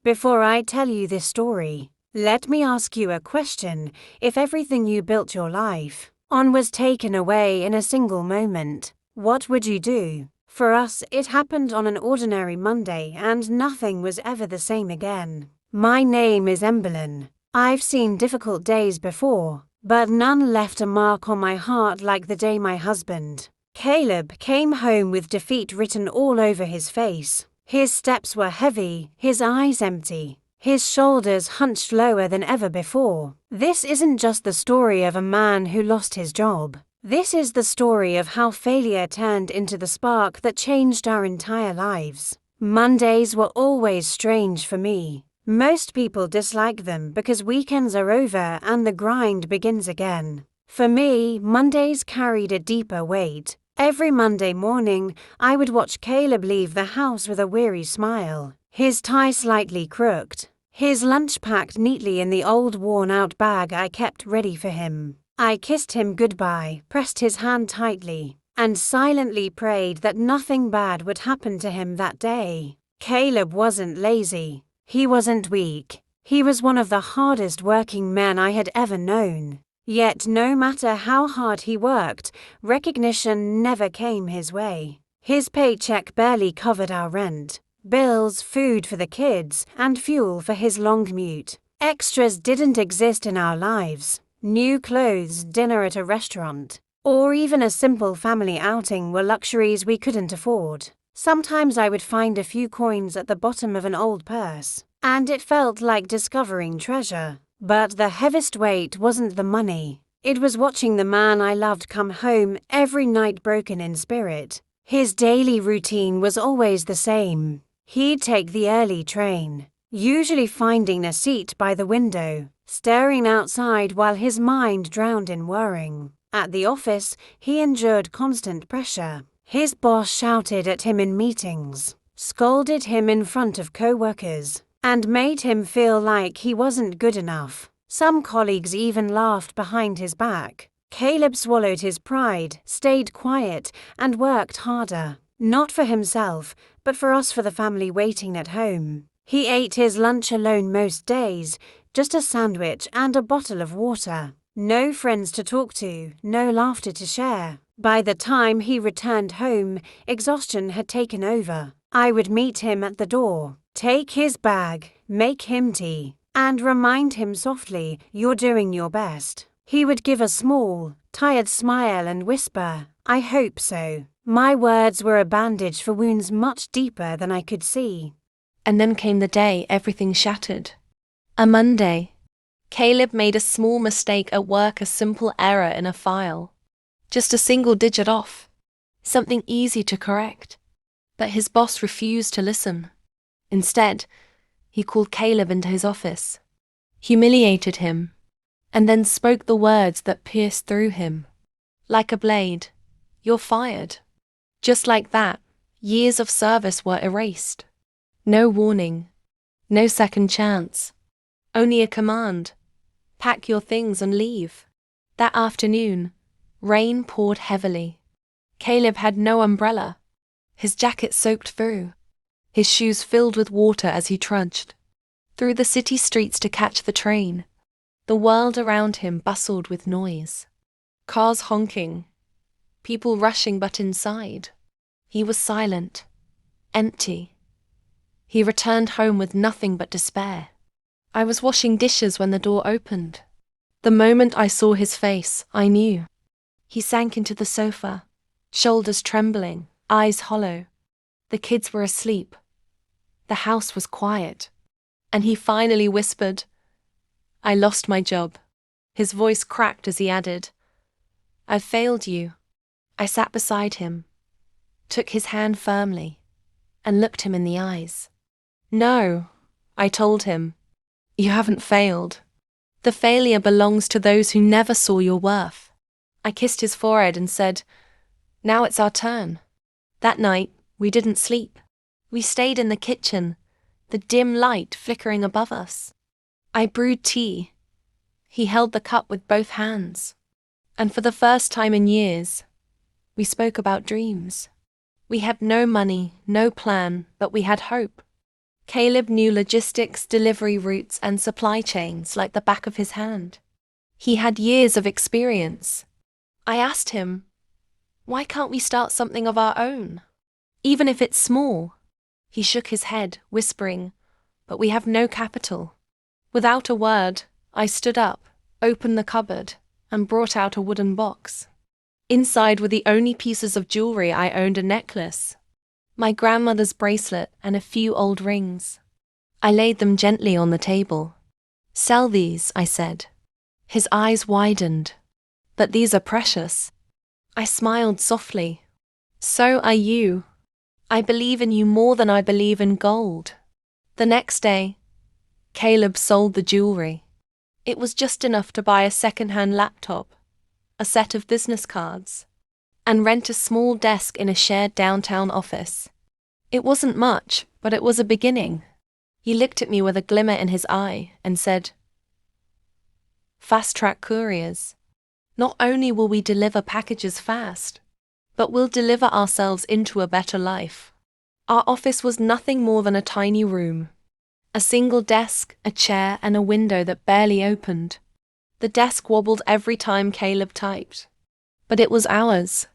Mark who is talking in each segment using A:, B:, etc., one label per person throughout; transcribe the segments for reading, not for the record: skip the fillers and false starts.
A: Before I tell you this story, let me ask you a question. If everything you built your life on was taken away in a single moment, what would you do? For us, it happened on an ordinary Monday and nothing was ever the same again. My name is Emberlyn. I've seen difficult days before, but none left a mark on my heart like the day my husband, Caleb, came home with defeat written all over his face. His steps were heavy, his eyes empty, his shoulders hunched lower than ever before. This isn't just the story of a man who lost his job. This is the story of how failure turned into the spark that changed our entire lives. Mondays were always strange for me. Most people dislike them because weekends are over and the grind begins again. For me, Mondays carried a deeper weight. Every Monday morning, I would watch Caleb leave the house with a weary smile, his tie slightly crooked, his lunch packed neatly in the old worn-out bag I kept ready for him. I kissed him goodbye, pressed his hand tightly, and silently prayed that nothing bad would happen to him that day. Caleb wasn't lazy. He wasn't weak. He was one of the hardest working men I had ever known. Yet no matter how hard he worked, recognition never came his way. His paycheck barely covered our rent, bills, food for the kids, and fuel for his long commute. Extras didn't exist in our lives. New clothes, dinner at a restaurant, or even a simple family outing were luxuries we couldn't afford. Sometimes I would find a few coins at the bottom of an old purse, and it felt like discovering treasure. But the heaviest weight wasn't the money. It was watching the man I loved come home every night broken in spirit. His daily routine was always the same. He'd take the early train, usually finding a seat by the window, staring outside while his mind drowned in worrying. At the office, he endured constant pressure. His boss shouted at him in meetings, scolded him in front of co-workers, and made him feel like he wasn't good enough. Some colleagues even laughed behind his back. Caleb swallowed his pride, stayed quiet, and worked harder. Not for himself, but for us, for the family waiting at home. He ate his lunch alone most days, just a sandwich and a bottle of water. No friends to talk to, no laughter to share. By the time he returned home, exhaustion had taken over. I would meet him at the door, take his bag, make him tea, and remind him softly, "You're doing your best." He would give a small, tired smile and whisper, "I hope so." My words were a bandage for wounds much deeper than I could see.
B: And then came the day everything shattered. A Monday. Caleb made a small mistake at work, a simple error in a file. Just a single digit off. Something easy to correct. But his boss refused to listen. Instead, he called Caleb into his office, humiliated him, and then spoke the words that pierced through him. Like a blade, "You're fired." Just like that, years of service were erased. No warning, no second chance. Only a command: pack your things and leave. That afternoon, rain poured heavily. Caleb had no umbrella. His jacket soaked through. His shoes filled with water as he trudged through the city streets to catch the train. The world around him bustled with noise. Cars honking, people rushing, but inside, he was silent, empty. He returned home with nothing but despair. I was washing dishes when the door opened. The moment I saw his face, I knew. He sank into the sofa, shoulders trembling, eyes hollow. The kids were asleep. The house was quiet. And he finally whispered, "I lost my job." His voice cracked as he added, "I've failed you." I sat beside him, took his hand firmly, and looked him in the eyes. "No," I told him, "you haven't failed. The failure belongs to those who never saw your worth." I kissed his forehead and said, "Now it's our turn." That night, we didn't sleep. We stayed in the kitchen, the dim light flickering above us. I brewed tea. He held the cup with both hands. And for the first time in years, we spoke about dreams. We had no money, no plan, but we had hope. Caleb knew logistics, delivery routes, and supply chains like the back of his hand. He had years of experience. I asked him, "Why can't we start something of our own? Even if it's small?" He shook his head, whispering, "But we have no capital." Without a word, I stood up, opened the cupboard, and brought out a wooden box. Inside were the only pieces of jewelry I owned: a necklace, my grandmother's bracelet, and a few old rings. I laid them gently on the table. "Sell these," I said. His eyes widened. "But these are precious." I smiled softly. "So are you. I believe in you more than I believe in gold." The next day, Caleb sold the jewelry. It was just enough to buy a second-hand laptop, a set of business cards, and rent a small desk in a shared downtown office. It wasn't much, but it was a beginning. He looked at me with a glimmer in his eye and said, "Fast Track Couriers. Not only will we deliver packages fast, but we'll deliver ourselves into a better life." Our office was nothing more than a tiny room. A single desk, a chair, and a window that barely opened. The desk wobbled every time Caleb typed. But it was ours.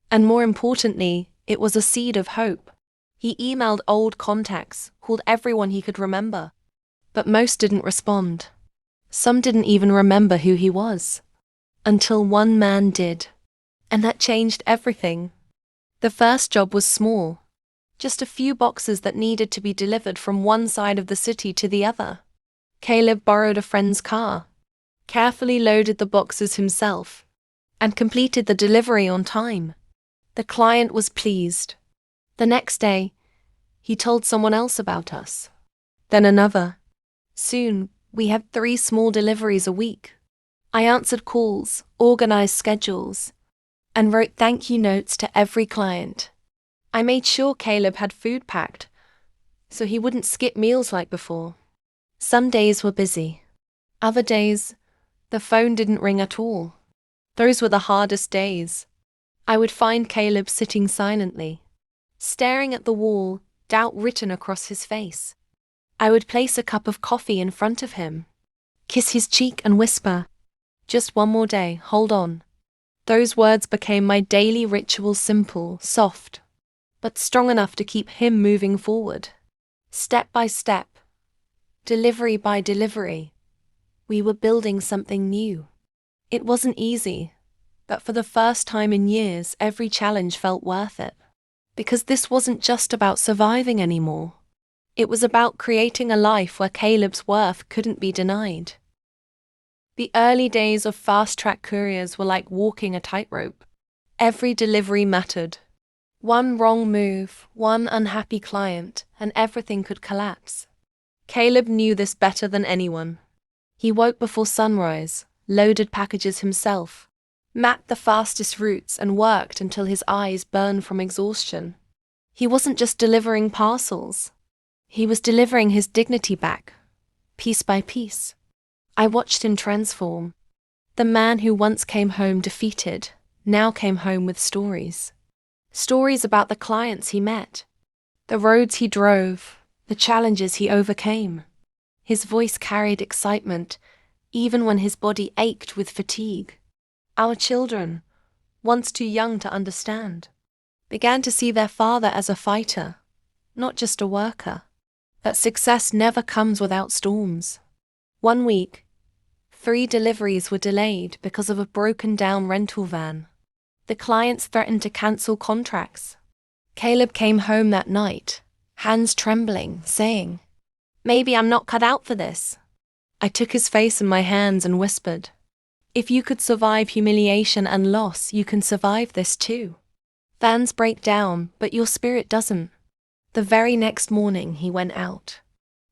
B: And more importantly, it was a seed of hope. He emailed old contacts, called everyone he could remember. But most didn't respond. Some didn't even remember who he was. Until one man did. And that changed everything. The first job was small. Just a few boxes that needed to be delivered from one side of the city to the other. Caleb borrowed a friend's car, carefully loaded the boxes himself, and completed the delivery on time. The client was pleased. The next day, he told someone else about us. Then another. Soon, we had 3 small deliveries a week. I answered calls, organized schedules, and wrote thank you notes to every client. I made sure Caleb had food packed, so he wouldn't skip meals like before. Some days were busy. Other days, the phone didn't ring at all. Those were the hardest days. I would find Caleb sitting silently, staring at the wall, doubt written across his face. I would place a cup of coffee in front of him, kiss his cheek and whisper, "Just one more day, hold on." Those words became my daily ritual, simple, soft, but strong enough to keep him moving forward. Step by step, delivery by delivery, we were building something new. It wasn't easy, but for the first time in years, every challenge felt worth it. Because this wasn't just about surviving anymore. It was about creating a life where Caleb's worth couldn't be denied. The early days of Fast Track Couriers were like walking a tightrope. Every delivery mattered. One wrong move, one unhappy client, and everything could collapse. Caleb knew this better than anyone. He woke before sunrise, loaded packages himself, mapped the fastest routes, and worked until his eyes burned from exhaustion. He wasn't just delivering parcels. He was delivering his dignity back, piece by piece. I watched him transform. The man who once came home defeated, now came home with stories. Stories about the clients he met, the roads he drove, the challenges he overcame. His voice carried excitement, even when his body ached with fatigue. Our children, once too young to understand, began to see their father as a fighter, not just a worker. That success never comes without storms. One week, 3 deliveries were delayed because of a broken-down rental van. The clients threatened to cancel contracts. Caleb came home that night, hands trembling, saying, "Maybe I'm not cut out for this." I took his face in my hands and whispered, "If you could survive humiliation and loss, you can survive this too. Vans break down, but your spirit doesn't." The very next morning he went out,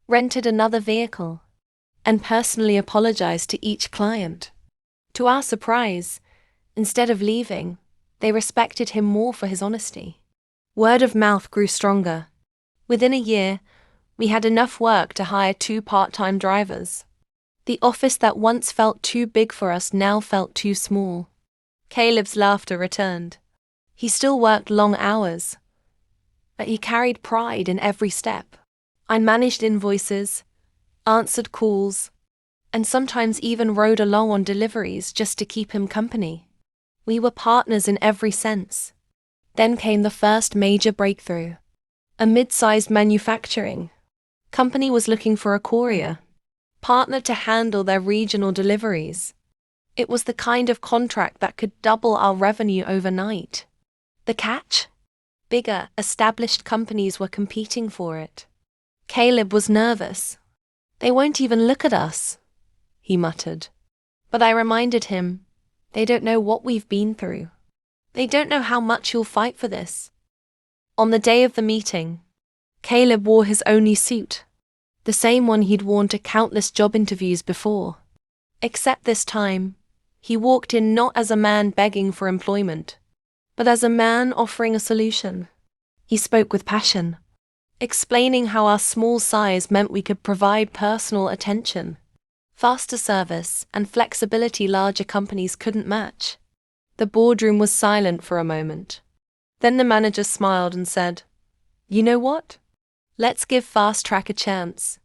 B: rented another vehicle, and personally apologized to each client. To our surprise, instead of leaving, they respected him more for his honesty. Word of mouth grew stronger. Within a year, we had enough work to hire 2 part-time drivers. The office that once felt too big for us now felt too small. Caleb's laughter returned. He still worked long hours, but he carried pride in every step. I managed invoices, answered calls, and sometimes even rode along on deliveries just to keep him company. We were partners in every sense. Then came the first major breakthrough. A mid-sized manufacturing company was looking for a courier partner to handle their regional deliveries. It was the kind of contract that could double our revenue overnight. The catch? Bigger, established companies were competing for it. Caleb was nervous. "They won't even look at us," he muttered. But I reminded him, "They don't know what we've been through. They don't know how much you'll fight for this." On the day of the meeting, Caleb wore his only suit, the same one he'd worn to countless job interviews before. Except this time, he walked in not as a man begging for employment, but as a man offering a solution. He spoke with passion, explaining how our small size meant we could provide personal attention, faster service, and flexibility larger companies couldn't match. The boardroom was silent for a moment. Then the manager smiled and said, "You know what? Let's give Fast Track a chance."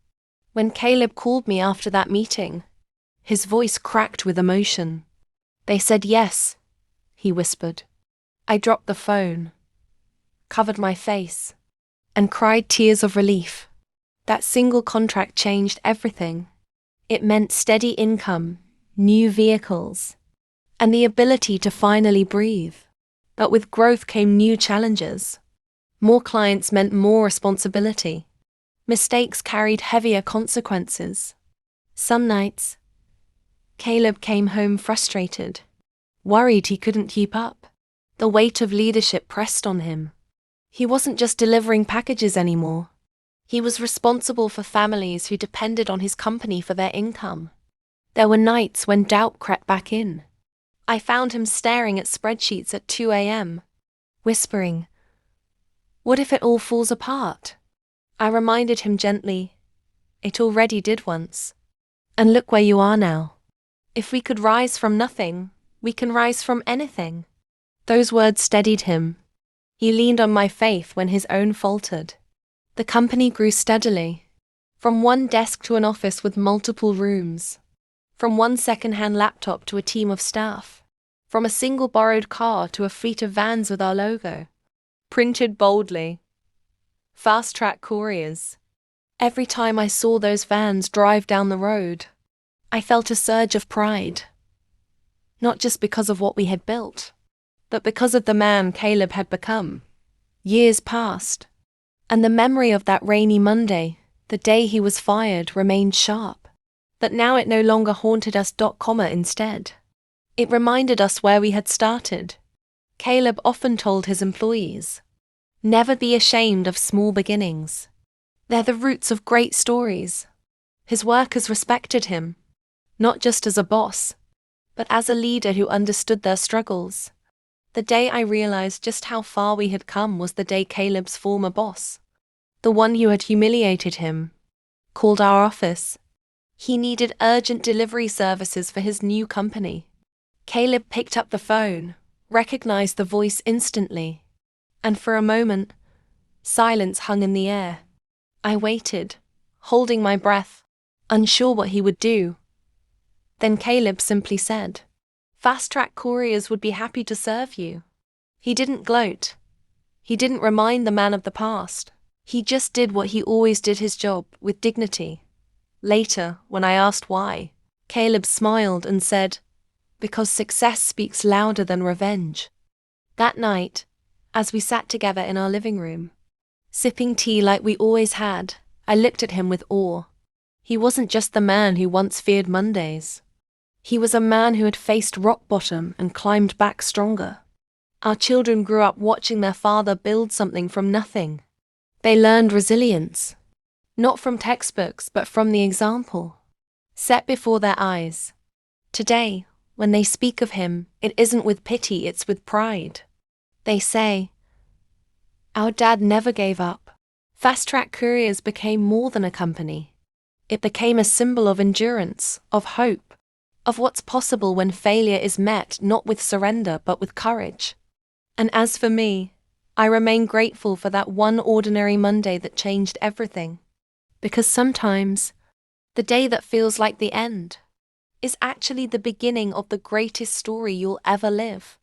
B: When Caleb called me after that meeting, his voice cracked with emotion. "They said yes," he whispered. I dropped the phone, covered my face, and cried tears of relief. That single contract changed everything. It meant steady income, new vehicles, and the ability to finally breathe. But with growth came new challenges. More clients meant more responsibility. Mistakes carried heavier consequences. Some nights, Caleb came home frustrated, worried he couldn't keep up. The weight of leadership pressed on him. He wasn't just delivering packages anymore. He was responsible for families who depended on his company for their income. There were nights when doubt crept back in. I found him staring at spreadsheets at 2 a.m., whispering, "What if it all falls apart?" I reminded him gently, "It already did once. And look where you are now. If we could rise from nothing, we can rise from anything." Those words steadied him. He leaned on my faith when his own faltered. The company grew steadily, from one desk to an office with multiple rooms, from one second-hand laptop to a team of staff, from a single borrowed car to a fleet of vans with our logo, printed boldly. Fast Track Couriers. Every time I saw those vans drive down the road, I felt a surge of pride. Not just because of what we had built, but because of the man Caleb had become. Years passed, and the memory of that rainy Monday, the day he was fired, remained sharp. But now it no longer haunted us. Instead, it reminded us where we had started. Caleb often told his employees, "Never be ashamed of small beginnings. They're the roots of great stories." His workers respected him, not just as a boss, but as a leader who understood their struggles. The day I realized just how far we had come was the day Caleb's former boss, the one who had humiliated him, called our office. He needed urgent delivery services for his new company. Caleb picked up the phone, recognized the voice instantly, and for a moment, silence hung in the air. I waited, holding my breath, unsure what he would do. Then Caleb simply said, "Fast Track Couriers would be happy to serve you." He didn't gloat. He didn't remind the man of the past. He just did what he always did, his job, with dignity. Later, when I asked why, Caleb smiled and said, "Because success speaks louder than revenge." That night, as we sat together in our living room, sipping tea like we always had, I looked at him with awe. He wasn't just the man who once feared Mondays. He was a man who had faced rock bottom and climbed back stronger. Our children grew up watching their father build something from nothing. They learned resilience, not from textbooks but from the example set before their eyes. Today, when they speak of him, it isn't with pity, it's with pride. They say, "Our dad never gave up." Fast Track Couriers became more than a company. It became a symbol of endurance, of hope, of what's possible when failure is met not with surrender but with courage. And as for me, I remain grateful for that one ordinary Monday that changed everything. Because sometimes, the day that feels like the end is actually the beginning of the greatest story you'll ever live.